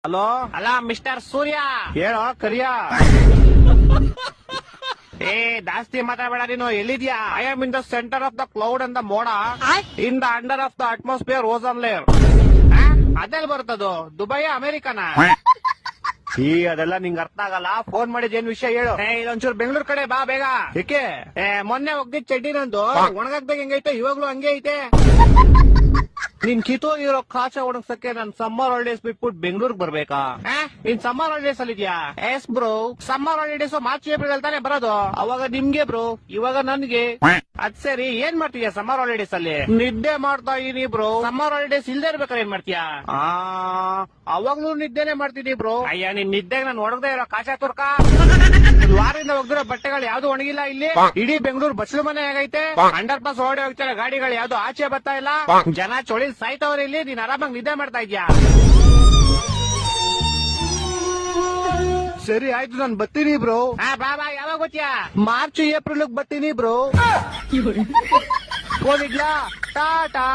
Hello ಅಲ್ಲ mister ಸೂರ್ಯ. ಹೇಳೋ ಕರಿಯ. ಏ ಜಾಸ್ತಿ ಮಾತಾಡಬೇಡ ನೀನು. ಎಲ್ಲಿದ್ಯಾ? I am in the centre of the cloud and the ಮೋಡ, in the under of the atmosphere ozone layer. ಅದೆಲ್ಲಿ ಬರ್ತದು? ದುಬೈ ಅಮೆರಿಕನ? ಈ ಅದೆಲ್ಲ ನಿಂಗ್ ಅರ್ಥ ಆಗಲ್ಲ. ಫೋನ್ ಮಾಡಿದ್ ಏನ್ ವಿಷಯ ಹೇಳು. ಇದೊಂಚೂರು ಬೆಂಗಳೂರು ಕಡೆ ಬಾ ಬೇಗ. ಏಕೆ? ಮೊನ್ನೆ ಹೋಗ್ದಿದ್ ಚಡ್ಡಿ ನಂದು ಒಣಗಾಕ್ದಾಗ ಹೆಂಗೈತೆ ಇವಾಗ್ಲೂ ಹಂಗೆ ಐತೆ. ನಿನ್ ಕಿತ್ತೋಗಿರೋ ಕಾಚ ಒಣಗ್ಸಕ್ಕೆ ನಾನ್ ಸಮ್ಮರ್ ಹಾಲಿಡೇಸ್ ಬಿಟ್ಬಿಟ್ಟು ಬೆಂಗಳೂರಿಗೆ ಬರ್ಬೇಕಾ? ನೀನ್ ಸಮ್ಮರ್ ಹಾಲಿಡೇಸ್ ಅಲ್ಲಿ ಇದೆಯಾ? S bro. Summer holidays March April ಅಲ್ಲಿ ತಾನೇ ಬರೋದು. ಅವಾಗ ನಿಮ್ಗೆ ಬ್ರೋ, ಇವಾಗ ನನ್ಗೆ. ಅದ್ ಸರಿ, ಏನ್ ಮಾಡ್ತೀಯ ಸಮ್ಮರ್ ಹಾಲಿಡೇಸ್ ಅಲ್ಲಿ? ನಿದ್ದೆ ಮಾಡ್ತಾ ಇದೀನಿ ಬ್ರೋ. ಸಮ್ಮರ್ ಹಾಲಿಡೇಸ್ ಇಲ್ದೇ ಇರ್ಬೇಕಾದ್ರೆ ಏನ್ ಮಾಡ್ತೀಯಾ? ಅವಾಗ್ಲೂ ನಿದ್ದೆನೆ ಮಾಡ್ತೀನಿ ಬ್ರೋ. ಅಯ್ಯ, ನಿನ್ ನಿದ್ದೆಗೆ ನಾನು ಒಣಗದೆ ಇರೋ ಕಾಚಾ ತುರ್ಕ. ವಾರದಿಂದ ಒಗ್ದಿರೋ ಬಟ್ಟೆಗಳು ಯಾವ್ದು ಒಣಗಿಲ್ಲ ಇಲ್ಲಿ. ಇಡೀ ಬೆಂಗಳೂರು ಬಸ್ಲು ಮನೆ ಆಗೈತೆ. ಅಂಡರ್ ಪಾಸ್ ಓಡಿ ಹೋಗ್ತಾರೆ ಗಾಡಿಗಳು, ಯಾವ್ದು ಆಚೆ ಬರ್ತಾ ಇಲ್ಲ. ಜನ ಚೊಳಿ ಸಾಯ್ತವ್ರ ಇಲ್ಲಿ. ನೀನ್ ಆರಾಮಾಗಿ ನಿದ್ದೆ ಮಾಡ್ತಾ ಇದ್ಯಾ? ಸರಿ ಆಯ್ತು, ನಾನ್ ಬರ್ತೀನಿ ಬ್ರೋ. ಬಾ ಬಾ. ಯಾವಾಗ ಗೊತ್ತೀಯಾ? ಮಾರ್ಚ್ ಏಪ್ರಿಲ್ ಬರ್ತೀನಿ ಬ್ರೋ. ಹೋಗಿದ್ಲಾ? ಟಾಟಾ.